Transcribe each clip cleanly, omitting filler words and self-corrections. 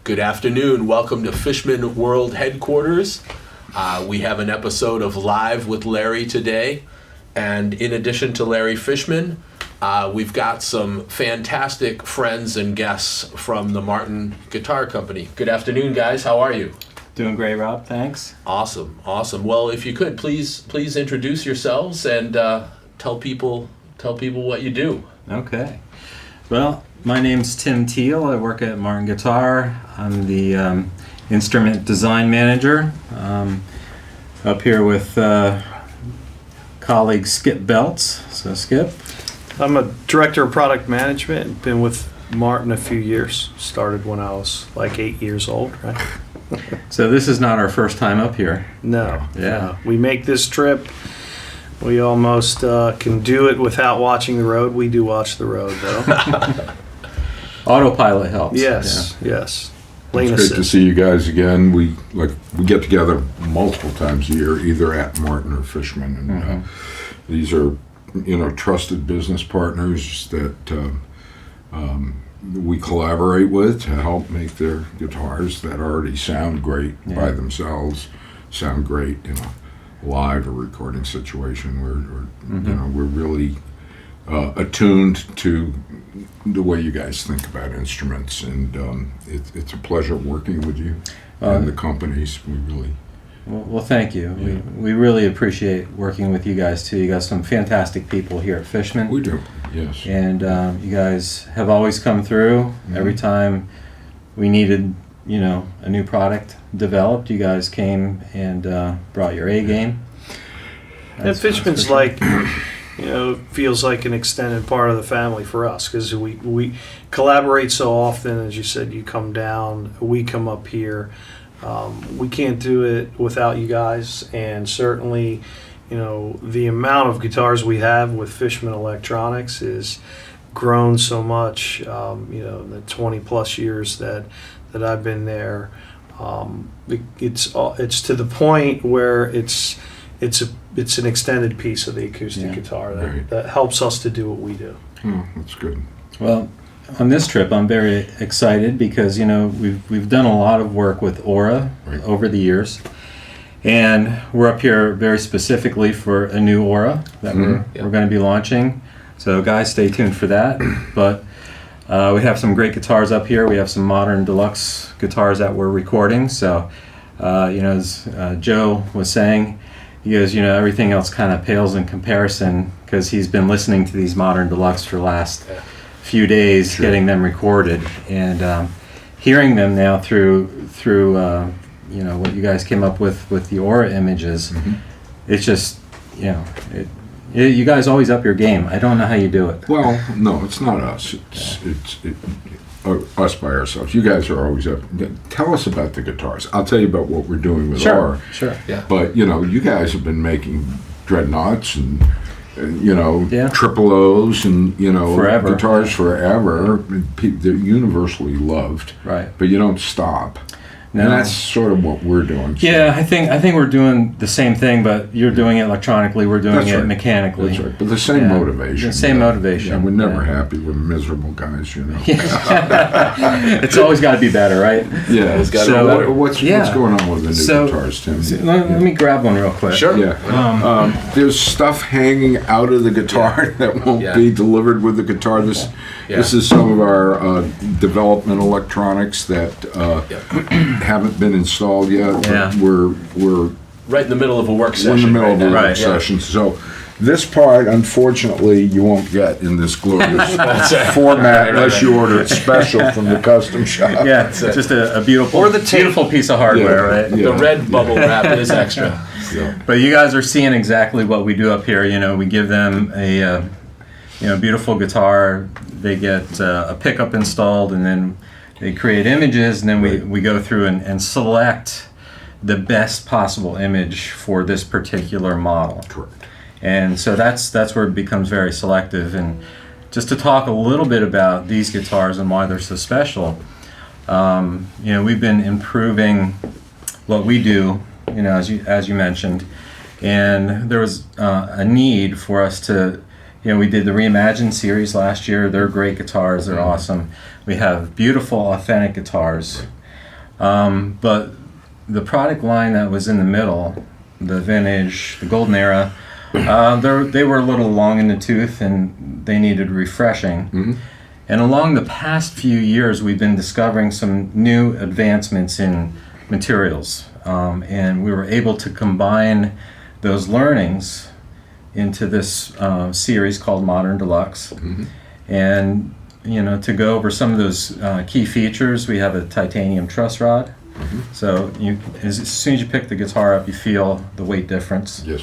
Good afternoon. Welcome to Fishman World Headquarters. We have an episode of Live with Larry today. And in addition to Larry Fishman, we've got some fantastic friends and guests from the Martin Guitar Company. Good afternoon, guys. How are you? Doing great, Rob. Thanks. Awesome. Well, if you could, please introduce yourselves and tell people what you do. Okay. Well, my name's Tim Teal. I work at Martin Guitar. I'm the instrument design manager. Up here with colleague Skip Belts. So, Skip. I'm a director of product management. Been with Martin a few years. Started when I was like 8 years old, right? So this is not our first time up here. No. Yeah. No. We make this trip. We almost can do it without watching the road. We do watch the road, though. Autopilot helps. Yes. Lane It's great to assist. see you guys again. We get together multiple times a year, either at Martin or Fishman, and these are trusted business partners that we collaborate with to help make their guitars that already sound great by themselves sound great in a live or recording situation. We're really attuned to the way you guys think about instruments, and it's a pleasure working with you and the companies. We really Well, thank you. We really appreciate working with you guys too. You got some fantastic people here at Fishman. we do, yes. And you guys have always come through. Every time we needed, a new product developed, you guys came and brought your A game. And Fishman's for sure. like, feels like an extended part of the family for us because we collaborate so often. As you said, you come down, we come up here. We can't do it without you guys, and certainly, the amount of guitars we have with Fishman Electronics is grown so much. The 20 plus years that I've been there, it's to the point where it's an extended piece of the acoustic guitar that helps us to do what we do. Oh, that's good. Well, on this trip, I'm very excited because we've done a lot of work with Aura over the years, and we're up here very specifically for a new Aura that we're going to be launching. So, guys, stay tuned for that. But we have some great guitars up here. We have some modern deluxe guitars that we're recording. So, as Joe was saying, he goes, everything else kind of pales in comparison because he's been listening to these modern deluxe for the last few days, getting them recorded, and hearing them now through what you guys came up with the Aura images. It's just you guys always up your game. I don't know how you do it. Well, no, it's not us. It's us by ourselves. You guys are always up. Tell us about the guitars. I'll tell you about what we're doing with Aura. Sure. Yeah. But you guys have been making dreadnoughts and triple O's and Forever. guitars forever. They're universally loved. Right. But you don't stop. No. And that's sort of what we're doing. Yeah, I think we're doing the same thing, but you're doing it electronically. We're doing That's it right. mechanically. That's right. But the same motivation. The same motivation. Yeah, we're never happy. We're miserable guys, It's always got to be better, right? Yeah. It's gotta So be better. what's going on with the new guitars, Tim? Let me grab one real quick. Sure. Yeah. There's stuff hanging out of the guitar that won't be delivered with the guitar. This is some of our development electronics that haven't been installed yet. Yeah. We're Right in the middle of a work session. in the middle of a now. work session. So this part, unfortunately, you won't get in this glorious format unless you order it special from the custom shop. Yeah, it's just a beautiful, Or the tape. beautiful piece of hardware, right? The red bubble wrap is extra. But you guys are seeing exactly what we do up here. We give them a beautiful guitar. They get a pickup installed, and then they create images, and then we go through and select the best possible image for this particular model. Correct. And so that's where it becomes very selective. And just to talk a little bit about these guitars and why they're so special, we've been improving what we do, as you mentioned, and there was a need for us to we did the Reimagine series last year. They're great guitars. They're awesome. We have beautiful, authentic guitars. But the product line that was in the middle, the vintage, the golden era, they were a little long in the tooth and they needed refreshing. And along the past few years, we've been discovering some new advancements in materials. And we were able to combine those learnings into this series called Modern Deluxe. And, to go over some of those key features, we have a titanium truss rod. So as soon as you pick the guitar up, you feel the weight difference. Yes.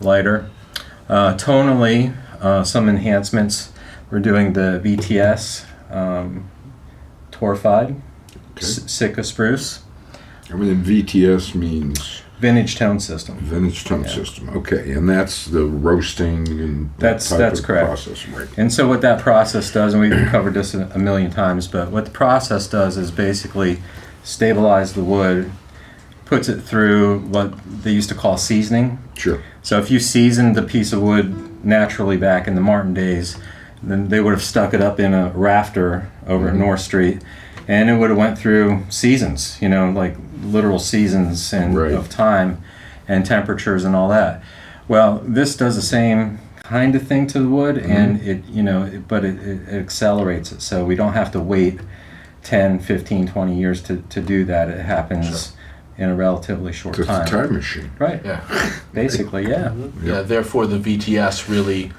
Lighter. Tonally, some enhancements. We're doing the VTS Torfide Sitka spruce. I mean, VTS means Vintage tone system. vintage tone system. Okay, and that's the roasting and that type That's of correct. process, right? And so what that process does, and we've covered this a million times, but what the process does is basically stabilize the wood, puts it through what they used to call seasoning. Sure. So if you seasoned the piece of wood naturally back in the Martin days, then they would have stuck it up in a rafter over at North Street, and it would have went through seasons, like literal seasons and Right. of time and temperatures and all that. Well, this does the same kind of thing to the wood, and it accelerates it. So we don't have to wait 10, 15, 20 years to do that. It happens in a relatively short It's a time. time machine. Right. Yeah. Basically, yeah. Yeah, therefore the VTS really,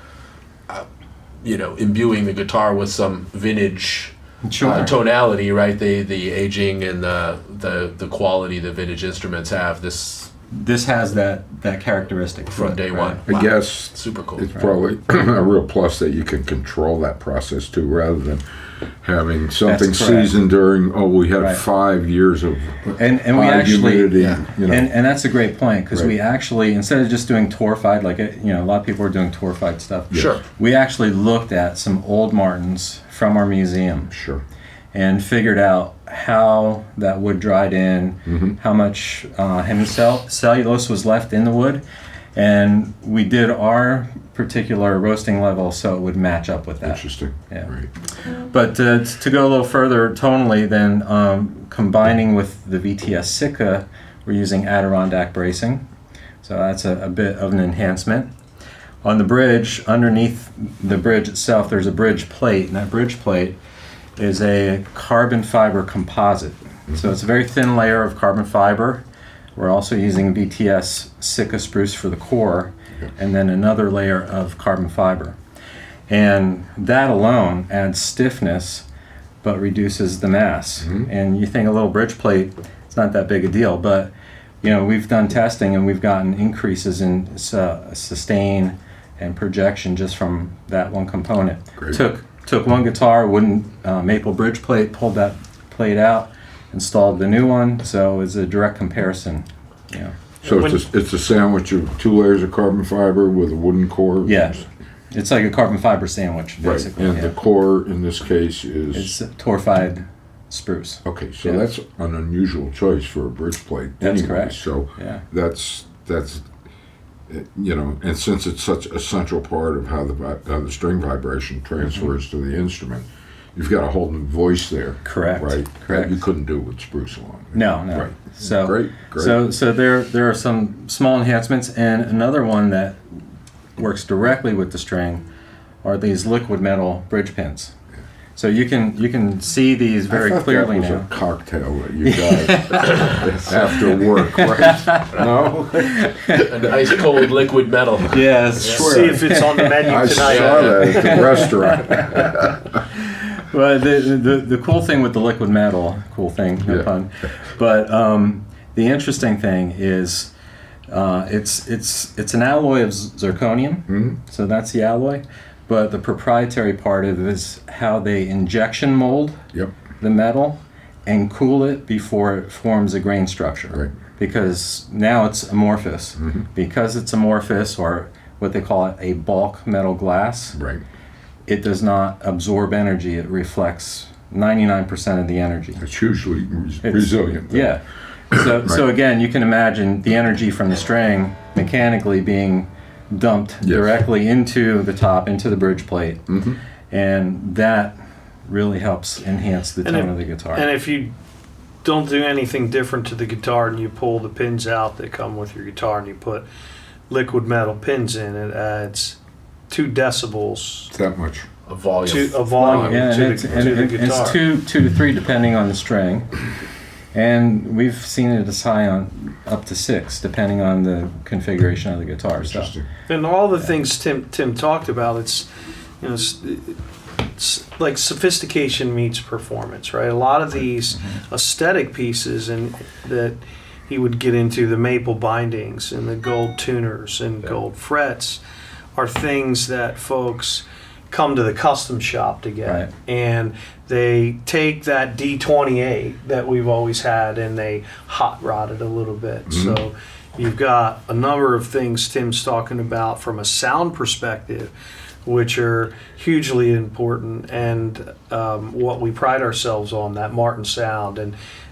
imbuing the guitar with some vintage Sure. tonality, right? The aging and the quality the vintage instruments have. This has that characteristic to from it, day right? one. I Wow. guess Super cool. it's probably a real plus that you can control that process too, rather than having something That's correct. seasoned during, we have Right. 5 years of And we high actually, humidity, yeah. and that's a great point, because we Right. actually, instead of just doing torfide, like a lot of people are doing torfide stuff. Sure. We actually looked at some old Martins from our museum Sure. and figured out how that wood dried in, how much hemicellulose was left in the wood, and we did our particular roasting level so it would match up with that. Interesting. Yeah. Right. But to go a little further tonally, then combining with the VTS Sitka, we're using Adirondack bracing. So that's a bit of an enhancement. On the bridge, underneath the bridge itself, there's a bridge plate, and that bridge plate is a carbon fiber composite. So it's a very thin layer of carbon fiber. We're also using VTS Sitka spruce for the core, and then another layer of carbon fiber. And that alone adds stiffness, but reduces the mass. And you think a little bridge plate, it's not that big a deal, but we've done testing and we've gotten increases in sustain and projection just from that one component. Great. Took one guitar, wooden maple bridge plate, pulled that plate out, installed the new one, so it's a direct comparison. So it's a sandwich of 2 layers of carbon fiber with a wooden core. Yeah, it's like a carbon fiber sandwich, Right. basically. And yeah. the core in this case is It's torfide spruce. okay. So yeah. that's an unusual choice for a bridge plate. That's anyway. correct. So Yeah. that's and since it's such a central part of how the string vibration transfers to the instrument, you've got a whole new voice there. Correct. Right. Correct. That you couldn't do with spruce alone. No. Right. So Great. So there are some small enhancements, and another one that works directly with the string are these liquid metal bridge pins. So you can see these very I thought clearly that was now. a cocktail that you guys after work, right? No, An ice cold liquid metal. Yes. See if it's on the menu I tonight. saw that at the restaurant. Well, the cool thing with the liquid metal, no Yeah. pun, but the interesting thing is it's an alloy of zirconium, so that's the alloy. But the proprietary part of it is how they injection mold Yep. the metal and cool it before it forms a grain structure. Right. Because now it's amorphous. Because it's amorphous, or what they call it, a bulk metal glass, Right. it does not absorb energy. It reflects 99% of the energy. It's hugely resilient. though. Yeah. So again, you can imagine the energy from the string mechanically being dumped Yes. directly into the top, into the bridge plate, and that really helps enhance the And tone if- of the guitar. And if you don't do anything different to the guitar, and you pull the pins out that come with your guitar, and you put liquid metal pins in, it adds 2 decibels It's that much. A volume. to a volume Yeah, to, and the, to the guitar. it's two to three depending on the string, and we've seen it as high on up to 6 depending on the configuration of the guitar. So Interesting. And all the things Tim talked about, it's it's like sophistication meets performance, right? A lot of these aesthetic pieces and that he would get into, the maple bindings and the gold tuners and gold frets, are things that folks come to the custom shop to get. Right. And they take that D28 that we've always had and they hot rod it a little bit. So you've got a number of things Tim's talking about from a sound perspective, which are hugely important, and what we pride ourselves on, that Martin sound,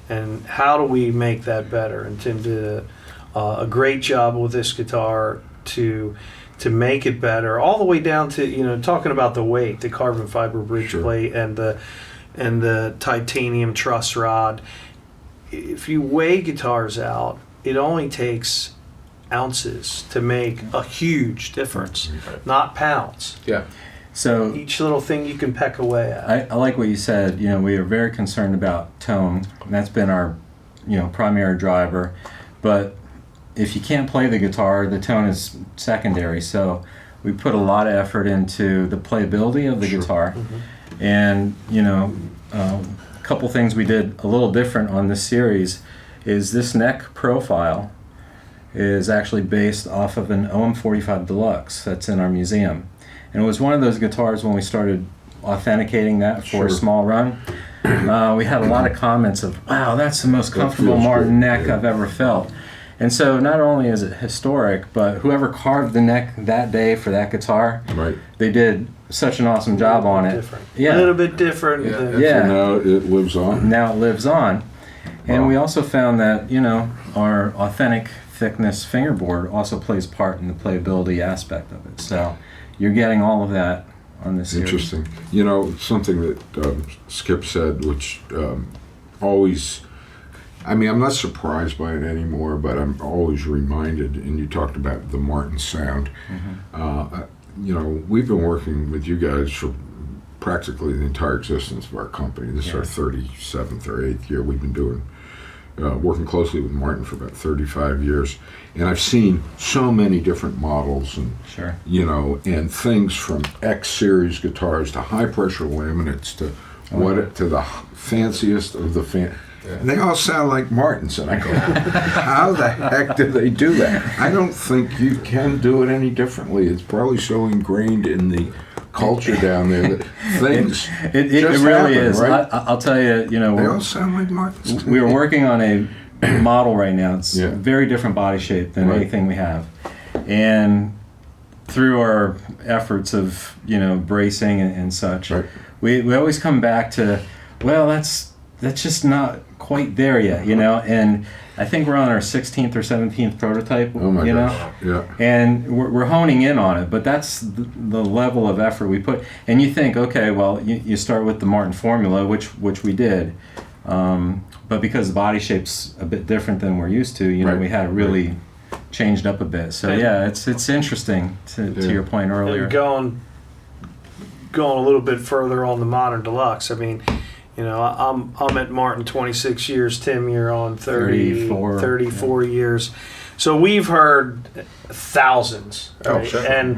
and how do we make that better. And Tim did a great job with this guitar to make it better, all the way down to, talking about the weight, the carbon fiber bridge Sure. plate and the titanium truss rod. If you weigh guitars out, it only takes ounces to make a huge difference, not pounds. Yeah. so Each little thing you can peck away at. I like what you said. We are very concerned about tone, and that's been our primary driver. But if you can't play the guitar, the tone is secondary. So we put a lot of effort into the playability of the guitar, and a couple things we did a little different on this series is this neck profile is actually based off of an OM45 Deluxe that's in our museum. And it was one of those guitars when we started authenticating that for a Sure. small run. We had a lot of comments of, wow, that's the most comfortable feels Martin good, neck yeah. I've ever felt. And so not only is it historic, but whoever carved the neck that day for that guitar, Right. they did such an awesome job on it. Different. Yeah. A little bit different. Yeah. than- Yeah. So now it lives on. Now it lives on. And Wow. we also found that, our authentic thickness fingerboard also plays part in the playability aspect of it. So you're getting all of that on this series. Interesting. Something that Skip said, which always, I'm not surprised by it anymore, but I'm always reminded, and you talked about the Martin sound. We've been working with you guys for practically the entire existence of our company. This is our 37th or 8th year. We've been doing working closely with Martin for about 35 years, and I've seen so many different models and Sure. and things from X series guitars to high pressure laminates to to the fanciest of the and they all sound like Martins, and I go, how the heck did they do that? I don't think you can do it any differently. It's probably so ingrained in the culture down there that things It just really happen, is. right? I'll tell you, They all sound like Martins. we were working on a model right now. It's Yeah. a very different body shape than Right. anything we have. And through our efforts of, bracing and such, Right. we always come back to, well, that's just not quite there yet, and I think we're on our 16th or 17th prototype, Oh my gosh. Yeah. and we're honing in on it, but that's the level of effort we put. And you think, okay, well, you start with the Martin formula, which we did, but because the body shape's a bit different than we're used to, Right. we had it really changed up a bit. So yeah, it's interesting to Yeah. your point earlier. And going a little bit further on the Modern Deluxe, I'm at Martin 26 years. Tim, you're on 34. 34 years. So we've heard thousands, Oh, right? sure. And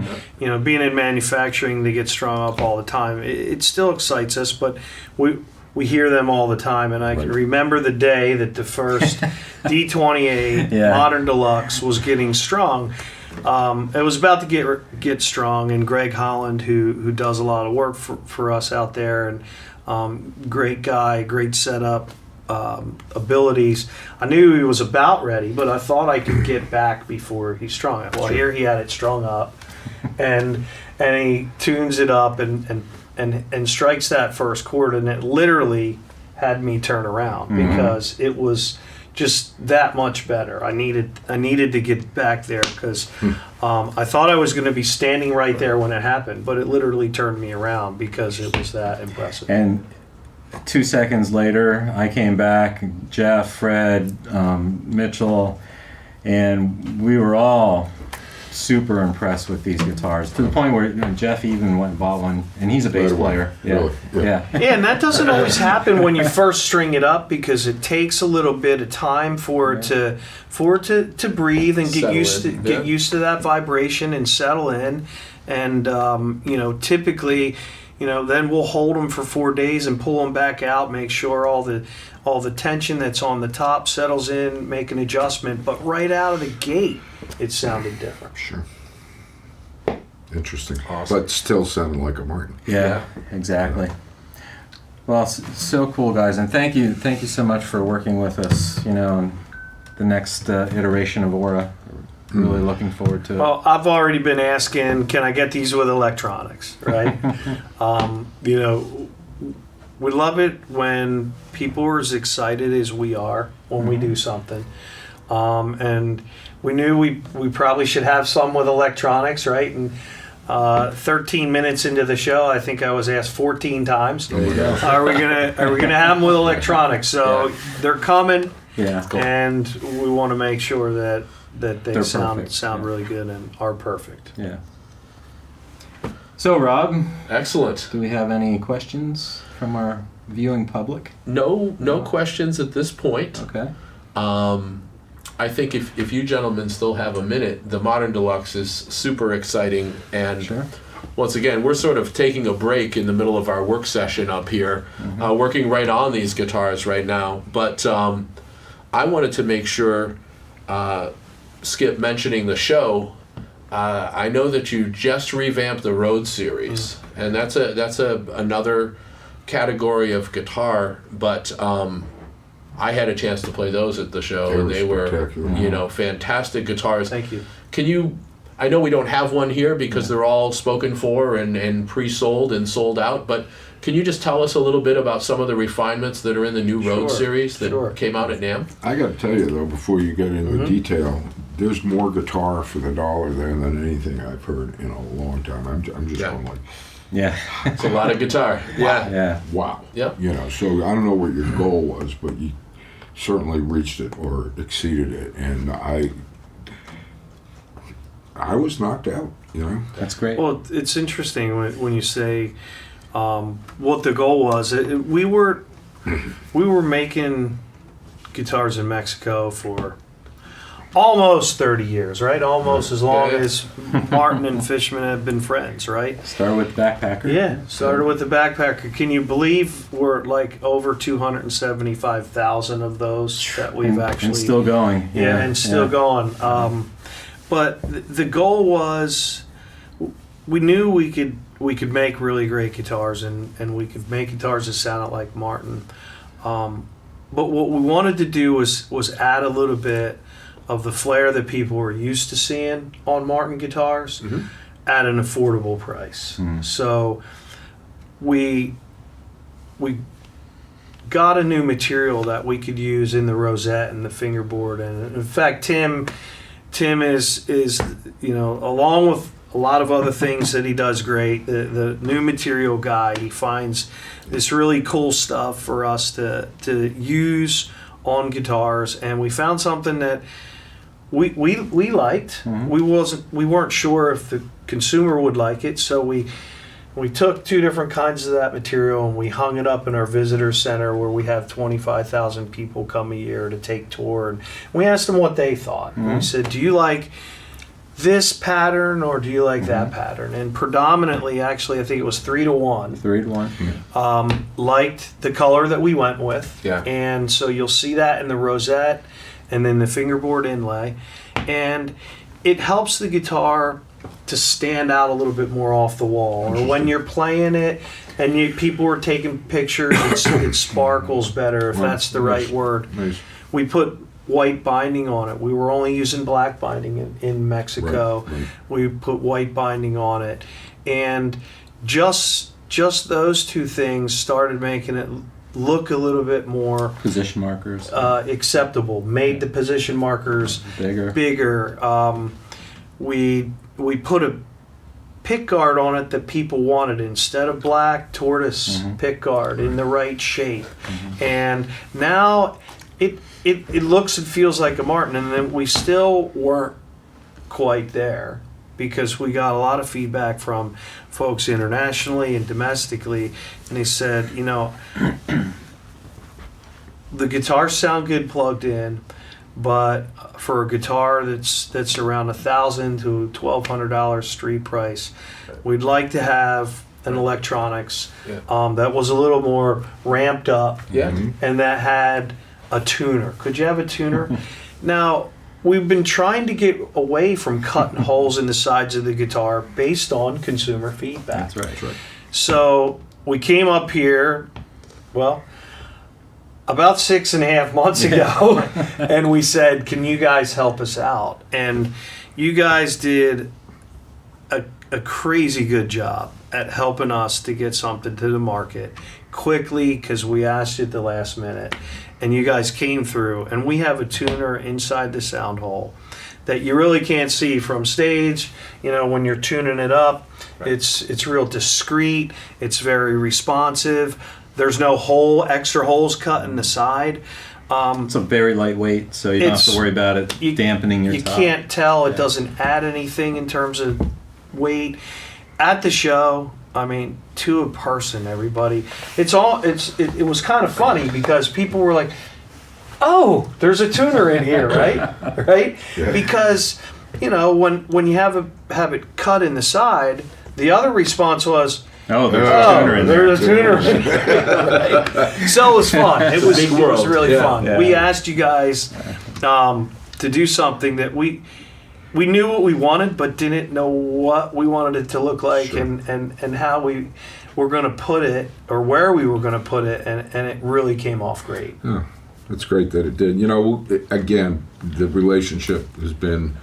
being in manufacturing, they get strung up all the time. It still excites us, but we hear them all the time. And I can Right. remember the day that the first D28 Yeah. Modern Deluxe was getting strung. It was about to get strong, and Greg Holland, who does a lot of work for us out there, and great guy, great setup abilities. I knew he was about ready, but I thought I could get back before he strung it. Well, here he had it strung up, and he tunes it up and strikes that first chord, and it literally had me turn around because it was just that much better. I needed to get back there because I thought I was going to be standing right there when it happened, but it literally turned me around because it was that impressive. And 2 seconds later, I came back, Jeff, Fred, Mitchell, and we were all super impressed with these guitars, to the point where Jeff even went and bought one, and he's a bass Right away. player. Really? Yeah. Yeah. Yeah, and that doesn't always happen when you first string it up, because it takes a little bit of time for it to breathe and get Settle used to in, get yeah. used to that vibration and settle in. And typically, then we'll hold them for 4 days and pull them back out, make sure all the tension that's on the top settles in, make an adjustment. But right out of the gate, it sounded different. Sure. Interesting. Awesome. But still sounded like a Martin. Yeah, exactly. Well, so cool, guys, and thank you so much for working with us. And the next iteration of Aura. Really looking forward to it. Well, I've already been asking, can I get these with electronics, right? We love it when people are as excited as we are when we do something. And we knew we probably should have some with electronics, right? And 13 minutes into the show, I think I was asked 14 times, There you go. are we gonna have them with electronics? So Yeah. they're coming, Yeah. and we want to make sure that they They're sound perfect, yeah. really good and are perfect. Yeah. So, Rob, Excellent. do we have any questions from our viewing public? No questions at this point. Okay. I think if you gentlemen still have a minute, the Modern Deluxe is super exciting, and Sure. once again, we're sort of taking a break in the middle of our work session up here, working right on these guitars right now. But I wanted to make sure, Skip mentioning the show, I know that you just revamped the Road series, and that's another category of guitar, but I had a chance to play those at the show, and they were spectacular. fantastic guitars. Thank you. Can you, I know we don't have one here because they're all spoken for and pre-sold and sold out, but can you just tell us a little bit about some of the refinements that are in the new Road Sure, series that sure. came out at NAMM? I got to tell you though, before you get into the detail, there's more guitar for the dollar there than anything I've heard in a long time. I'm just Yeah. going like, Yeah. It's a lot of guitar. Yeah. Yeah. wow. Yep. So I don't know what your goal was, but you certainly reached it or exceeded it, and I was knocked out. That's great. Well, it's interesting when you say what the goal was. We were making guitars in Mexico for almost 30 years, right? Almost as long Yeah. as Martin and Fishman have been friends, right? Start with Backpacker. Yeah, started with the Backpacker. Can you believe we're like over 275,000 of those that we've actually... And still going. Yeah, and still going. But the goal was, we knew we could make really great guitars, and we could make guitars that sounded like Martin. But what we wanted to do was add a little bit of the flair that people were used to seeing on Martin guitars at an affordable price. So we got a new material that we could use in the rosette and the fingerboard, and in fact Tim is along with a lot of other things that he does great, the new material guy. He finds this really cool stuff for us to use on guitars, and we found something that we liked. We weren't sure if the consumer would like it, so we took two different kinds of that material and we hung it up in our visitor center where we have 25,000 people come a year to take tour, and we asked them what they thought. And we said, do you like this pattern or do you like that pattern? And predominantly, actually, I think it was 3-1. 3-1. Liked the color that we went with. Yeah. And so you'll see that in the rosette and then the fingerboard inlay. And it helps the guitar to stand out a little bit more off the wall. Or when you're playing it and people are taking pictures, it sparkles better, if that's the right word. Nice. We put white binding on it. We were only using black binding in Mexico. Right. We put white binding on it. And just those two things started making it look a little bit more Position markers. acceptable. Made the position markers Bigger. bigger. We put pick guard on it that people wanted. Instead of black, tortoise pick guard in the right shape. And now it looks and feels like a Martin, and then we still weren't quite there because we got a lot of feedback from folks internationally and domestically, and they said, you know, the guitars sound good plugged in, but for a guitar that's around $1,000 to $1,200 street price, we'd like to have an electronics that was a little more ramped up, and that had a tuner. Could you have a tuner? Now, we've been trying to get away from cutting holes in the sides of the guitar based on consumer feedback. That's right. So we came up here, well, about 6.5 months ago, and we said, can you guys help us out? And you guys did a crazy good job at helping us to get something to the market quickly, because we asked you at the last minute, and you guys came through, and we have a tuner inside the sound hole that you really can't see from stage. You know, when you're tuning it up, it's real discreet, it's very responsive. There's no extra holes cut in the side. It's a very lightweight, so you don't have to worry about it dampening your You top. can't tell. It doesn't add anything in terms of weight. At the show, I mean, to a person, everybody. It was kind of funny because people were like, "Oh, there's a tuner in here, right?" Right? Yeah. Because, you know, when you have it cut in the side, the other response was, Oh, there's a tuner in there. there's a tuner in there. Right? So it was fun. It was really fun. Yeah. We asked you guys to do something that we knew what we wanted, but didn't know what we wanted it to look like, Sure. and how we were going to put it, or where we were going to put it, and it really came off great. Yeah, it's great that it did. You know, again, the relationship has been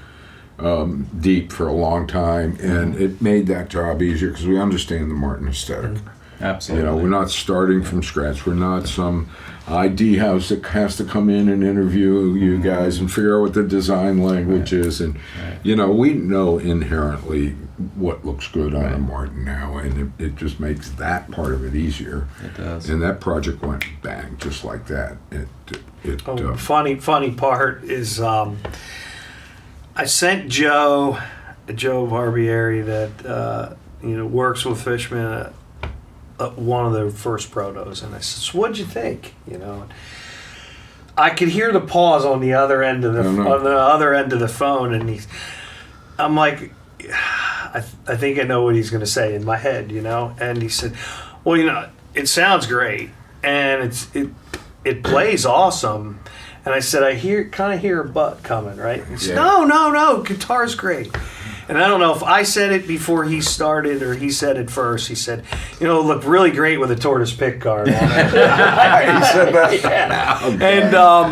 deep for a long time, and it made that job easier because we understand the Martin aesthetic. Absolutely. You know, we're not starting from scratch. We're not some ID house that has to come in and interview you guys and figure out what the design language is. And, you know, we know inherently what looks good on a Martin now, and it just makes that part of it easier. It does. And that project went bang, just like that. Funny part is I sent Joe Barbieri that works with Fishman one of the first protos, and I said, "So what'd you think?" You know, I could hear the pause on the other end of the phone, and I'm like, I think I know what he's going to say in my head, you know. And he said, "Well, you know, it sounds great, and it plays awesome." And I said, I kind of hear a butt coming, right? He said, no, guitar's great. And I don't know if I said it before he started or he said it first. He said, you know, it looked really great with a tortoise pick guard on it. He said that. Yeah.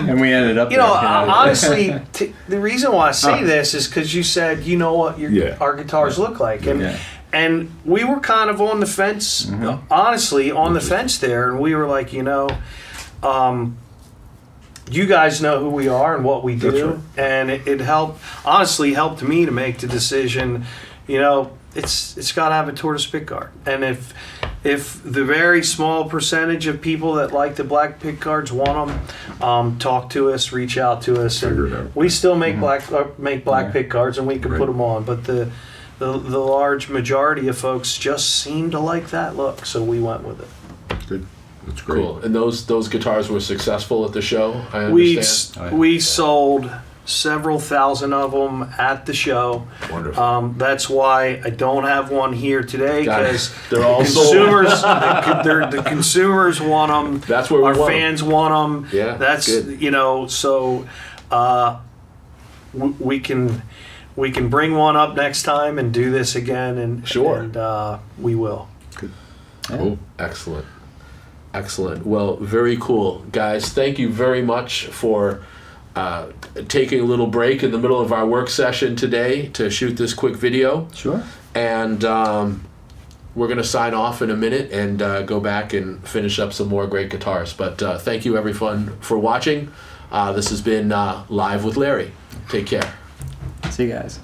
And we ended up you know, there, honestly, the reason why I say this is because you said, you know what our guitars look like. And we were kind of on the fence, honestly, on the fence there. And we were like, you know, you guys know who we are and what we do. That's right. And it helped me to make the decision, you know, it's got to have a tortoise pick guard. And if the very small percentage of people that like the black pick guards want them, talk to us, reach out to us, Figure it and out. we still make black pick guards, and we can put them on. But the large majority of folks just seem to like that look, so we went with it. Good. That's great. Cool. And those guitars were successful at the show, I understand? We sold several thousand of them at the show. Wonderful. That's why I don't have one here today, Got it. because They're all consumers, the consumers want them. That's where we our want 'em. fans want them. Yeah, that's good. you know. So we can bring one up next time and do this again, and Sure. and we will. Cool. Excellent. Well, very cool. Guys, thank you very much for taking a little break in the middle of our work session today to shoot this quick video. Sure. And we're going to sign off in a minute and go back and finish up some more great guitars. But thank you, everyone, for watching. This has been Live with Larry. Take care. See you guys.